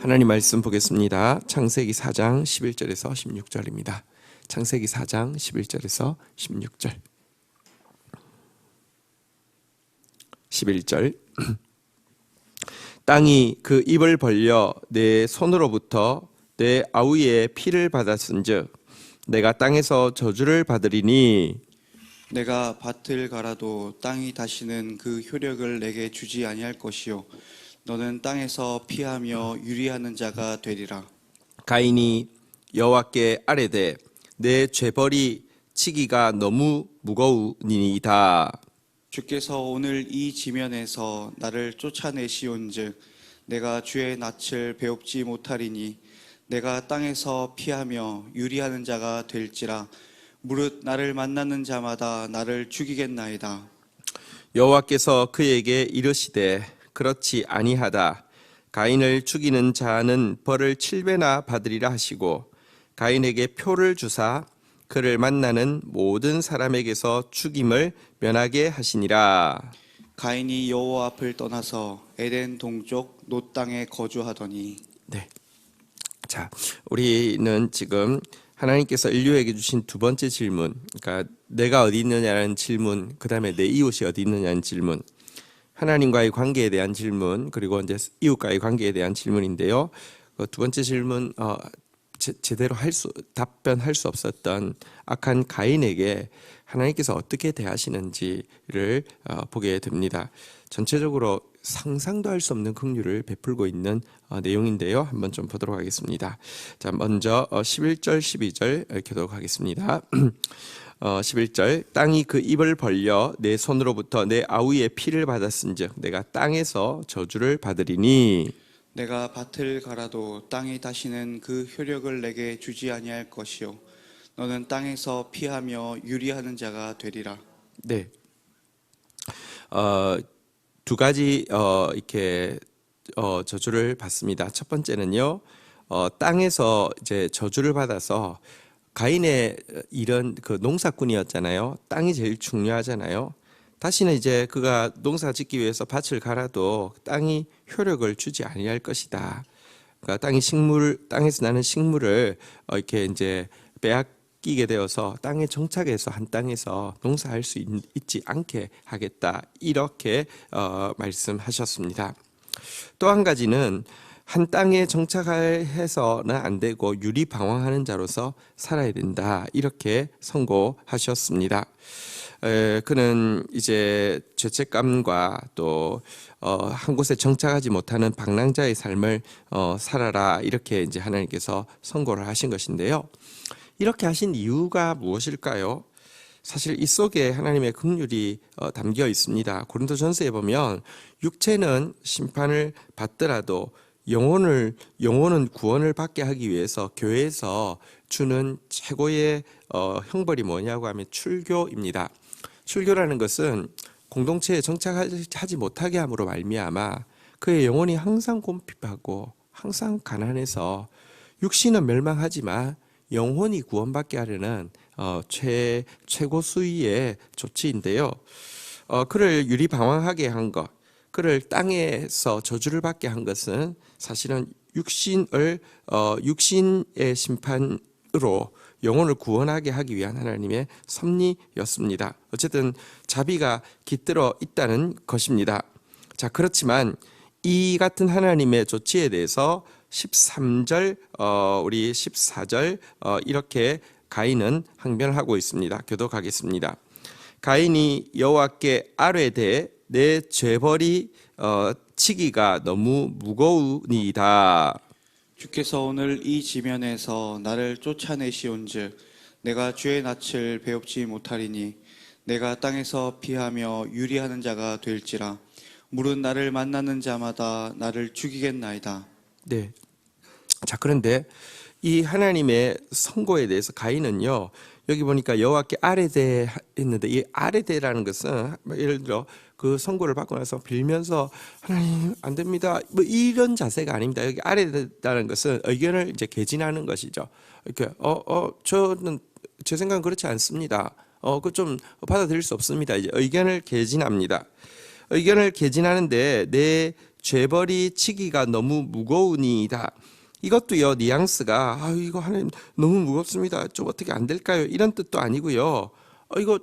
하나님 말씀 보겠습니다. 창세기 4장 11절에서 16절입니다. 창세기 4장 11절에서 16절. 11절. 땅이 그 입을 벌려 내 손으로부터 내 아우의 피를 받았은즉 내가 땅에서 저주를 받으리니 내가 밭을 갈아도 땅이 다시는 그 효력을 내게 주지 아니할 것이요 너는 땅에서 피하며 유리하는 자가 되리라. 가인이 여호와께 아뢰되 내 죄벌이 치기가 너무 무거우니이다. 주께서 오늘 이 지면에서 나를 쫓아내시온즉 내가 주의 낯을 배웁지 못하리니 내가 땅에서 피하며 유리하는 자가 될지라. 무릇 나를 만나는 자마다 나를 죽이겠나이다. 여호와께서 그에게 이르시되 그렇지 아니하다. 가인을 죽이는 자는 벌을 7배나 받으리라 하시고 가인에게 표를 주사 그를 만나는 모든 사람에게서 죽임을 면하게 하시니라. 가인이 여호와 앞을 떠나서 에덴 동쪽 놋 땅에 거주하더니. 네. 자, 우리는 지금 하나님께서 인류에게 주신 두 번째 질문, 그러니까 내가 어디 있느냐는 질문, 그 다음에 내 이웃이 어디 있느냐는 질문, 하나님과의 관계에 대한 질문, 그리고 이제 이웃과의 관계에 대한 질문인데요. 두 번째 질문, 제대로 답변할 수 없었던 악한 가인에게 하나님께서 어떻게 대하시는지를 보게 됩니다. 전체적으로 상상도 할 수 없는 긍휼을 베풀고 있는 내용인데요. 한번 좀 보도록 하겠습니다. 자, 먼저 11절, 12절 교독하겠습니다. 11절 땅이 그 입을 벌려 내 손으로부터 내 아우의 피를 받았은즉 내가 땅에서 저주를 받으리니 내가 밭을 갈아도 땅이 다시는 그 효력을 내게 주지 아니할 것이요 너는 땅에서 피하며 유리하는 자가 되리라. 네. 두 가지 이렇게 저주를 받습니다. 첫 번째는요, 땅에서 이제 저주를 받아서 가인의 일은 그 농사꾼이었잖아요. 땅이 제일 중요하잖아요. 다시는 이제 그가 농사 짓기 위해서 밭을 갈아도 땅이 효력을 주지 아니할 것이다. 그러니까 땅에서 나는 식물을 이렇게 이제 빼앗기게 되어서 땅에 정착해서 한 땅에서 농사할 수 있지 않게 하겠다. 이렇게 말씀하셨습니다. 또 한 가지는 한 땅에 정착해서는 안 되고 유리방황하는 자로서 살아야 된다. 이렇게 선고하셨습니다. 그는 이제 죄책감과 또 한 곳에 정착하지 못하는 방랑자의 삶을 살아라. 이렇게 이제 하나님께서 선고를 하신 것인데요. 이렇게 하신 이유가 무엇일까요? 사실 이 속에 하나님의 긍휼이 담겨 있습니다. 고린도전서에 보면 육체는 심판을 받더라도 영혼은 구원을 받게 하기 위해서 교회에서 주는 최고의 형벌이 뭐냐고 하면 출교입니다. 출교라는 것은 공동체에 정착하지 못하게 함으로 말미암아 그의 영혼이 항상 곰핍하고 항상 가난해서 육신은 멸망하지만 영혼이 구원받게 하려는 최고 수위의 조치인데요. 그를 유리방황하게 한 것, 그를 땅에서 저주를 받게 한 것은 사실은 육신의 심판으로 영혼을 구원하게 하기 위한 하나님의 섭리였습니다. 어쨌든 자비가 깃들어 있다는 것입니다. 자, 그렇지만 이 같은 하나님의 조치에 대해서 13절, 우리 14절 이렇게 가인은 항변하고 있습니다. 교독하겠습니다. 가인이 여호와께 아뢰되 내 죄벌이 치기가 너무 무거우니이다. 주께서 오늘 이 지면에서 나를 쫓아내시온즉 내가 주의 낯을 배웁지 못하리니 내가 땅에서 피하며 유리하는 자가 될지라. 무릇 나를 만나는 자마다 나를 죽이겠나이다. 네. 자, 그런데 이 하나님의 선고에 대해서 가인은요, 여기 보니까 여호와께 아뢰되 했는데 이 아뢰되라는 것은 예를 들어 그 선고를 받고 나서 빌면서 하나님 안 됩니다 뭐 이런 자세가 아닙니다. 여기 아뢰되라는 것은 의견을 이제 개진하는 것이죠. 이렇게 저는 제 생각은 그렇지 않습니다. 그 좀 받아들일 수 없습니다. 이제 의견을 개진합니다. 의견을 개진하는데 내 죄벌이 지기가 너무 무거우니이다. 이것도요, 뉘앙스가 이거 하나님 너무 무겁습니다. 좀 어떻게 안 될까요? 이런 뜻도 아니고요. 이거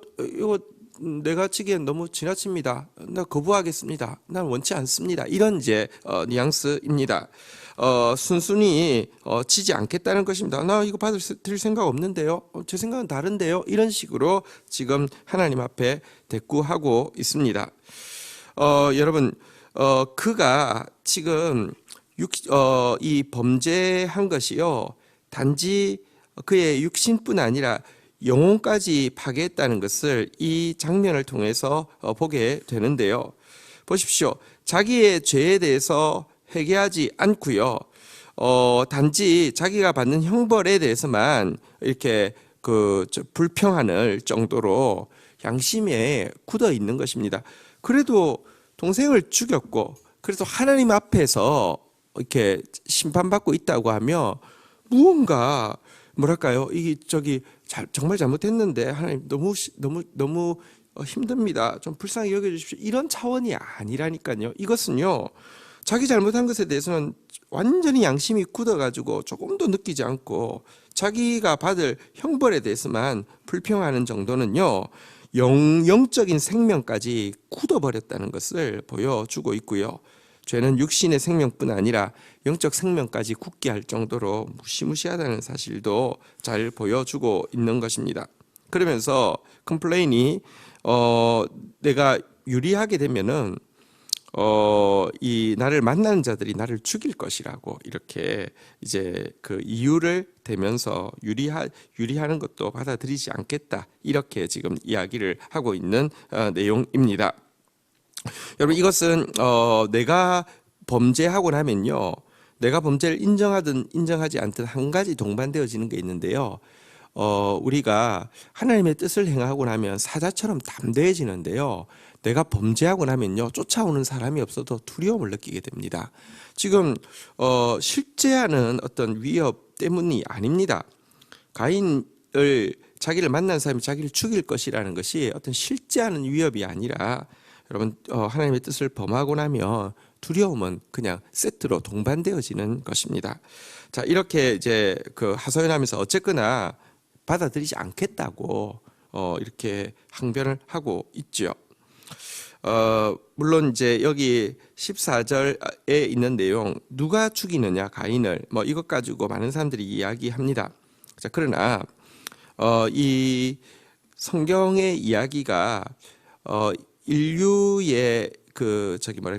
내가 치기엔 너무 지나칩니다. 나 거부하겠습니다. 난 원치 않습니다. 이런 이제 뉘앙스입니다. 순순히 치지 않겠다는 것입니다. 나 이거 드릴 생각 없는데요. 제 생각은 다른데요. 이런 식으로 지금 하나님 앞에 대꾸하고 있습니다. 여러분, 그가 지금 이 범죄한 것이요, 단지 그의 육신뿐 아니라 영혼까지 파괴했다는 것을 이 장면을 통해서 보게 되는데요. 보십시오. 자기의 죄에 대해서 회개하지 않고요, 단지 자기가 받는 형벌에 대해서만 이렇게 불평하는 정도로 양심에 굳어 있는 것입니다. 그래도 동생을 죽였고, 그래서 하나님 앞에서 이렇게 심판받고 있다고 하면 무언가 뭐랄까요? 정말 잘못했는데 하나님 너무 힘듭니다. 좀 불쌍히 여겨주십시오. 이런 차원이 아니라니까요. 이것은요, 자기 잘못한 것에 대해서는 완전히 양심이 굳어가지고 조금도 느끼지 않고 자기가 받을 형벌에 대해서만 불평하는 정도는요, 영적인 생명까지 굳어버렸다는 것을 보여주고 있고요. 죄는 육신의 생명뿐 아니라 영적 생명까지 굳게 할 정도로 무시무시하다는 사실도 잘 보여주고 있는 것입니다. 그러면서 컴플레인이 내가 유리하게 되면은 이 나를 만나는 자들이 나를 죽일 것이라고 이렇게 이제 그 이유를 대면서 유리하는 것도 받아들이지 않겠다, 이렇게 지금 이야기를 하고 있는 내용입니다. 여러분, 이것은 내가 범죄하고 나면요, 내가 범죄를 인정하든 인정하지 않든 한 가지 동반되어지는 게 있는데요. 우리가 하나님의 뜻을 행하고 나면 사자처럼 담대해지는데요, 내가 범죄하고 나면요, 쫓아오는 사람이 없어도 두려움을 느끼게 됩니다. 지금 실제하는 어떤 위협 때문이 아닙니다. 가인을 자기를 만난 사람이 자기를 죽일 것이라는 것이 어떤 실제하는 위협이 아니라, 여러분, 하나님의 뜻을 범하고 나면 두려움은 그냥 세트로 동반되어지는 것입니다. 자, 이렇게 이제 하소연하면서 어쨌거나 받아들이지 않겠다고 이렇게 항변을 하고 있죠. 물론 이제 여기 14절에 있는 내용, 누가 죽이느냐 가인을, 이것 가지고 많은 사람들이 이야기합니다. 자, 그러나 이 성경의 이야기가 인류의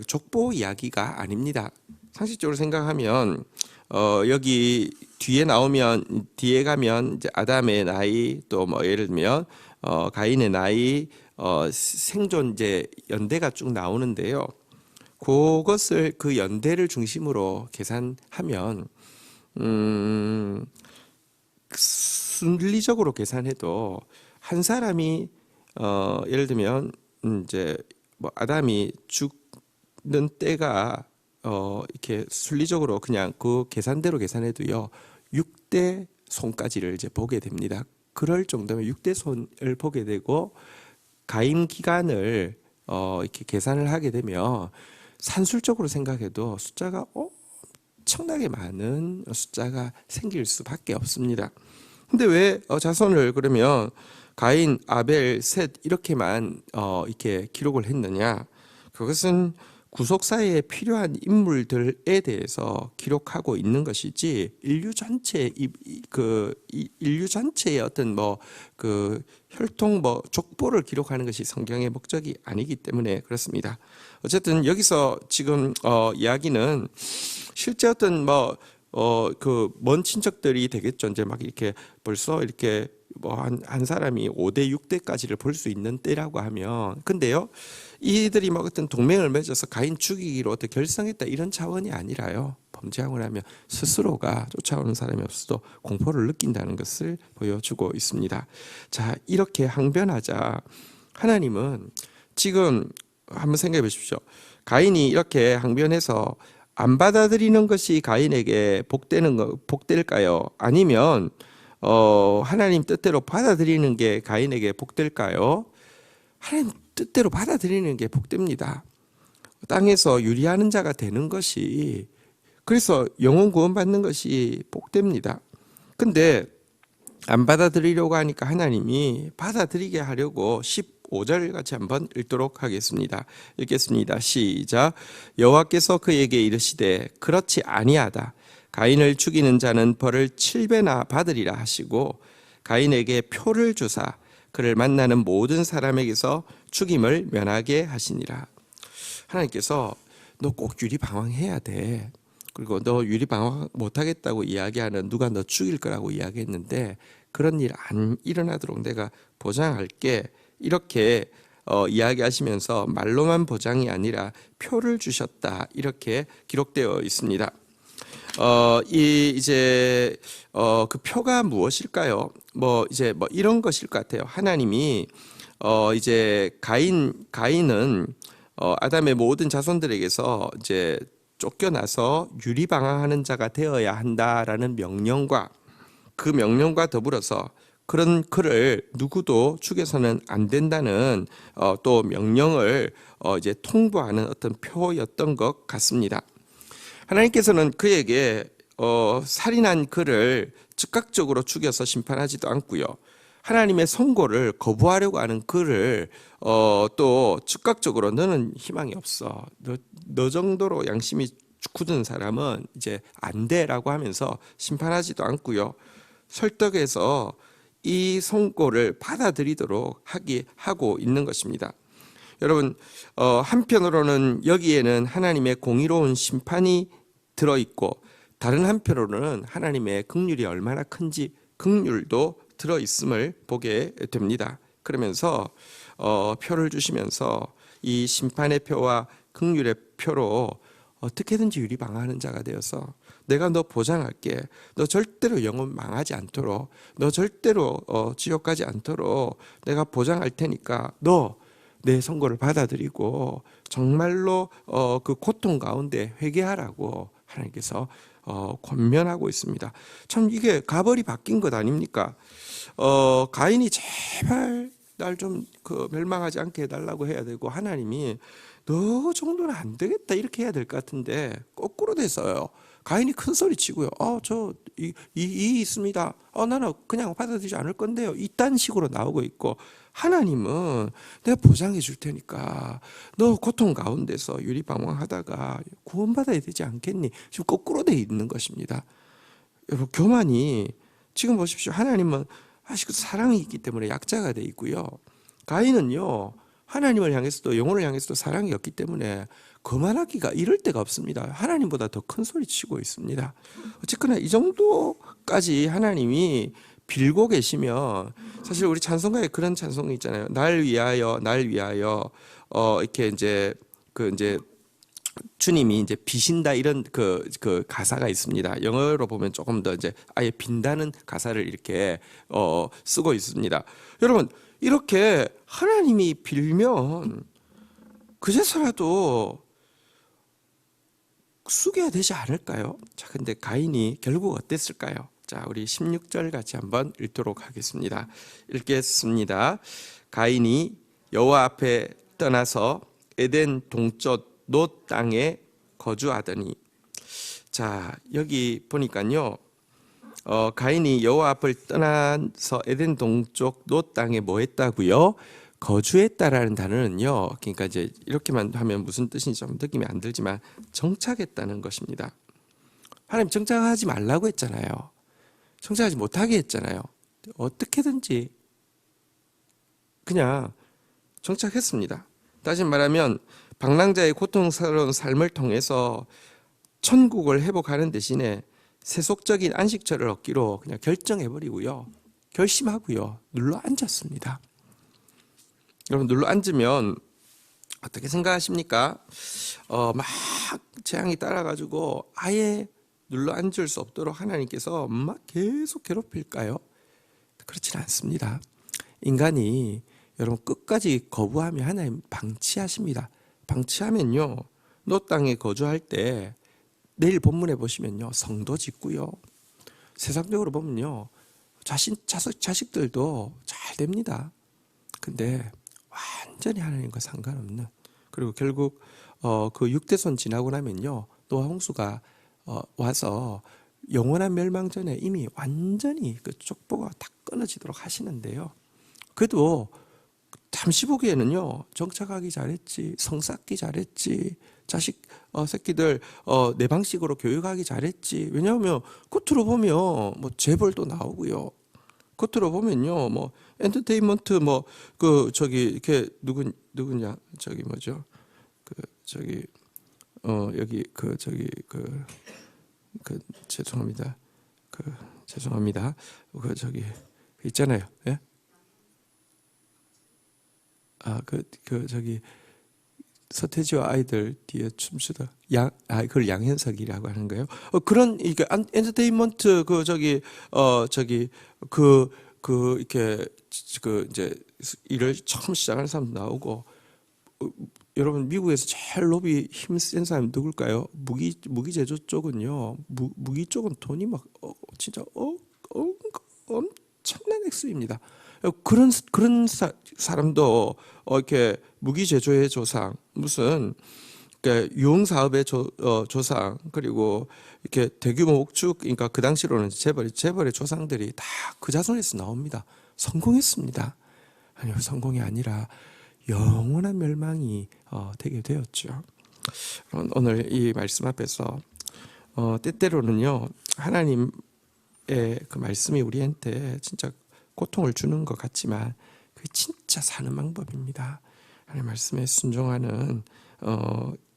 족보 이야기가 아닙니다. 상식적으로 생각하면 여기 뒤에 가면 이제 아담의 나이, 또 예를 들면 가인의 나이, 생존 이제 연대가 쭉 나오는데요. 그것을 그 연대를 중심으로 계산하면 순리적으로 계산해도 한 사람이 예를 들면 이제 아담이 죽는 때가 이렇게 순리적으로 그냥 그 계산대로 계산해도요, 6대 손까지를 이제 보게 됩니다. 그럴 정도면 6대 손을 보게 되고, 가임 기간을 이렇게 계산을 하게 되면 산술적으로 생각해도 숫자가 엄청나게 많은 숫자가 생길 수밖에 없습니다. 근데 왜 자손을 그러면 가인, 아벨, 셋 이렇게만 이렇게 기록을 했느냐? 그것은 구속사에 필요한 인물들에 대해서 기록하고 있는 것이지, 인류 전체의 어떤 혈통 족보를 기록하는 것이 성경의 목적이 아니기 때문에 그렇습니다. 어쨌든 여기서 지금 이야기는 실제 어떤 먼 친척들이 되겠죠. 이제 막 이렇게 벌써 이렇게 한 사람이 5대 6대까지를 볼 수 있는 때라고 하면, 근데요, 이들이 막 어떤 동맹을 맺어서 가인 죽이기로 어떻게 결성했다, 이런 차원이 아니라요, 범죄하고 나면 스스로가 쫓아오는 사람이 없어도 공포를 느낀다는 것을 보여주고 있습니다. 자, 이렇게 항변하자 하나님은 지금 한번 생각해 보십시오. 가인이 이렇게 항변해서 안 받아들이는 것이 가인에게 복될까요? 아니면 하나님 뜻대로 받아들이는 게 가인에게 복될까요? 하나님 뜻대로 받아들이는 게 복됩니다. 땅에서 유리하는 자가 되는 것이, 그래서 영혼 구원받는 것이 복됩니다. 근데 안 받아들이려고 하니까 하나님이 받아들이게 하려고 15절 같이 한번 읽도록 하겠습니다. 읽겠습니다. 시작. 여호와께서 그에게 이르시되 그렇지 아니하다. 가인을 죽이는 자는 벌을 7배나 받으리라 하시고 가인에게 표를 주사 그를 만나는 모든 사람에게서 죽임을 면하게 하시니라. 하나님께서 너 꼭 유리방황해야 돼. 그리고 너 유리방황 못하겠다고 이야기하는 누가 너 죽일 거라고 이야기했는데 그런 일 안 일어나도록 내가 보장할게. 이렇게 이야기하시면서 말로만 보장이 아니라 표를 주셨다. 이렇게 기록되어 있습니다. 그 표가 무엇일까요? 이제 이런 것일 것 같아요. 하나님이 이제 가인은 아담의 모든 자손들에게서 이제 쫓겨나서 유리방황하는 자가 되어야 한다라는 명령과 그 명령과 더불어서 그런 그를 누구도 죽여서는 안 된다는 또 명령을 이제 통보하는 어떤 표였던 것 같습니다. 하나님께서는 그에게 살인한 그를 즉각적으로 죽여서 심판하지도 않고요. 하나님의 선고를 거부하려고 하는 그를 또 즉각적으로 너는 희망이 없어. 너 정도로 양심이 굳은 사람은 이제 안 돼라고 하면서 심판하지도 않고요. 설득해서 이 선고를 받아들이도록 하고 있는 것입니다. 여러분, 한편으로는 여기에는 하나님의 공의로운 심판이 들어있고 다른 한편으로는 하나님의 긍휼이 얼마나 큰지 긍휼도 들어있음을 보게 됩니다. 그러면서 표를 주시면서 이 심판의 표와 긍휼의 표로 어떻게든지 유리방어하는 자가 되어서 내가 너 보장할게. 너 절대로 영혼 망하지 않도록, 너 절대로 지옥 가지 않도록 내가 보장할 테니까 너 내 선고를 받아들이고 정말로 그 고통 가운데 회개하라고 하나님께서 권면하고 있습니다. 참 이게 가벌이 바뀐 것 아닙니까? 가인이 제발 날 좀 멸망하지 않게 해달라고 해야 되고 하나님이 너 정도는 안 되겠다 이렇게 해야 될 것 같은데 거꾸로 됐어요. 가인이 큰 소리 치고요. 이 있습니다. 나는 그냥 받아들이지 않을 건데요. 이딴 식으로 나오고 있고 하나님은 내가 보장해 줄 테니까 너 고통 가운데서 유리방황하다가 구원받아야 되지 않겠니? 지금 거꾸로 돼 있는 것입니다. 여러분 교만이 지금 보십시오. 하나님은 아직도 사랑이 있기 때문에 약자가 돼 있고요. 가인은요. 하나님을 향해서도 영혼을 향해서도 사랑이 없기 때문에 거만하기가 이럴 데가 없습니다. 하나님보다 더 큰 소리 치고 있습니다. 어쨌거나 이 정도까지 하나님이 빌고 계시면 사실 우리 찬송가에 그런 찬송이 있잖아요. 날 위하여 이렇게 이제 주님이 이제 비신다 이런 그 가사가 있습니다. 영어로 보면 조금 더 이제 아예 빈다는 가사를 이렇게 쓰고 있습니다. 여러분 이렇게 하나님이 빌면 그제서라도 숙여야 되지 않을까요? 자, 근데 가인이 결국 어땠을까요? 자, 우리 16절 같이 한번 읽도록 하겠습니다. 읽겠습니다. 가인이 여호와 앞에 떠나서 에덴 동쪽 놋 땅에 거주하더니. 자, 여기 보니까요. 가인이 여호와 앞을 떠나서 에덴 동쪽 놋 땅에 뭐 했다고요? 거주했다라는 단어는요. 그러니까 이제 이렇게만 하면 무슨 뜻인지 좀 느낌이 안 들지만 정착했다는 것입니다. 하나님 정착하지 말라고 했잖아요. 정착하지 못하게 했잖아요. 어떻게든지 그냥 정착했습니다. 다시 말하면 방랑자의 고통스러운 삶을 통해서 천국을 회복하는 대신에 세속적인 안식처를 얻기로 그냥 결정해버리고요. 결심하고요. 눌러 앉았습니다. 여러분 눌러 앉으면 어떻게 생각하십니까? 막 재앙이 따라가지고 아예 눌러 앉을 수 없도록 하나님께서 막 계속 괴롭힐까요? 그렇지는 않습니다. 인간이 여러분 끝까지 거부하면 하나님 방치하십니다. 방치하면요. 놋 땅에 거주할 때 내일 본문에 보시면요. 성도 짓고요. 세상적으로 보면요. 자식들도 잘 됩니다. 근데 완전히 하나님과 상관없는 그리고 결국 그 육대손 지나고 나면요 노아 홍수가 와서 영원한 멸망 전에 이미 완전히 그 족보가 다 끊어지도록 하시는데요. 그래도 잠시 보기에는요 정착하기 잘했지, 성 쌓기 잘했지, 자식 새끼들 내 방식으로 교육하기 잘했지. 왜냐하면 겉으로 보면 뭐 재벌도 나오고요. 겉으로 보면요 뭐 엔터테인먼트 뭐 그 저기 이렇게 누구냐 저기 뭐죠 그 저기 여기 그 저기 죄송합니다. 죄송합니다. 그 저기 있잖아요. 예? 저기 서태지와 아이들 뒤에 춤추다 그걸 양현석이라고 하는 거예요. 그런 이게 엔터테인먼트 이렇게 이제 일을 처음 시작하는 사람 나오고 여러분 미국에서 제일 로비 힘센 사람이 누굴까요? 무기 제조 쪽은요. 무기 쪽은 돈이 막 진짜 엄청난 액수입니다. 그런 사람도 이렇게 무기 제조의 조상 무슨 그러니까 유흥 사업의 조상 그리고 이렇게 대규모 옥축 그러니까 그 당시로는 재벌의 조상들이 다 그 자손에서 나옵니다. 성공했습니다. 아니요 성공이 아니라 영원한 멸망이 되게 되었죠. 오늘 이 말씀 앞에서 때때로는요 하나님의 그 말씀이 우리한테 진짜 고통을 주는 것 같지만 그게 진짜 사는 방법입니다. 하나님 말씀에 순종하는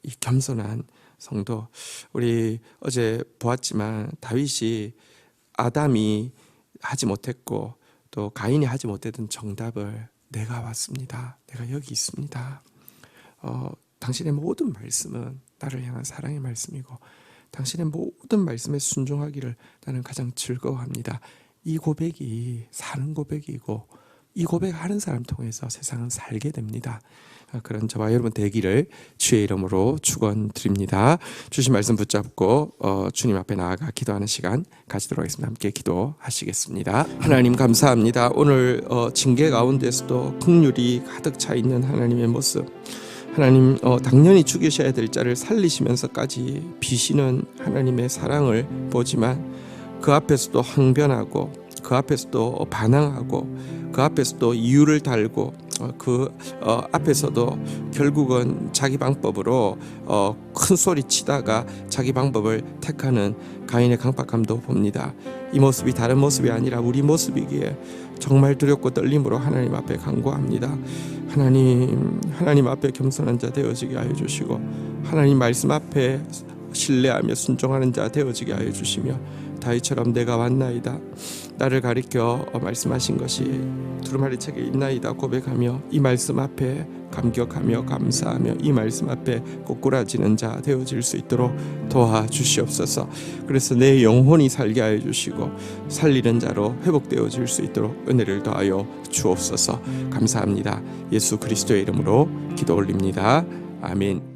이 겸손한 성도. 우리 어제 보았지만 다윗이 아담이 하지 못했고 또 가인이 하지 못했던 정답을 내가 왔습니다. 내가 여기 있습니다. 당신의 모든 말씀은 나를 향한 사랑의 말씀이고 당신의 모든 말씀에 순종하기를 나는 가장 즐거워합니다. 이 고백이 사는 고백이고 이 고백하는 사람 통해서 세상은 살게 됩니다. 그런 저와 여러분 되기를 주의 이름으로 축원드립니다. 주신 말씀 붙잡고 주님 앞에 나아가 기도하는 시간 가지도록 하겠습니다. 함께 기도하시겠습니다. 하나님 감사합니다. 오늘 징계 가운데서도 긍휼이 가득 차 있는 하나님의 모습. 하나님 당연히 죽이셔야 될 자를 살리시면서까지 비시는 하나님의 사랑을 보지만 그 앞에서도 항변하고 그 앞에서도 반항하고 그 앞에서도 이유를 달고 그 앞에서도 결국은 자기 방법으로 큰 소리 치다가 자기 방법을 택하는 가인의 강박함도 봅니다. 이 모습이 다른 모습이 아니라 우리 모습이기에 정말 두렵고 떨림으로 하나님 앞에 간구합니다. 하나님 앞에 겸손한 자 되어지게 하여 주시고 하나님 말씀 앞에 신뢰하며 순종하는 자 되어지게 하여 주시며 다윗처럼 내가 왔나이다 나를 가리켜 말씀하신 것이 두루마리 책에 있나이다 고백하며 이 말씀 앞에 감격하며 감사하며 이 말씀 앞에 꼬꾸라지는 자 되어질 수 있도록 도와주시옵소서. 그래서 내 영혼이 살게 하여 주시고 살리는 자로 회복되어질 수 있도록 은혜를 더하여 주옵소서. 감사합니다. 예수 그리스도의 이름으로 기도 올립니다. 아멘.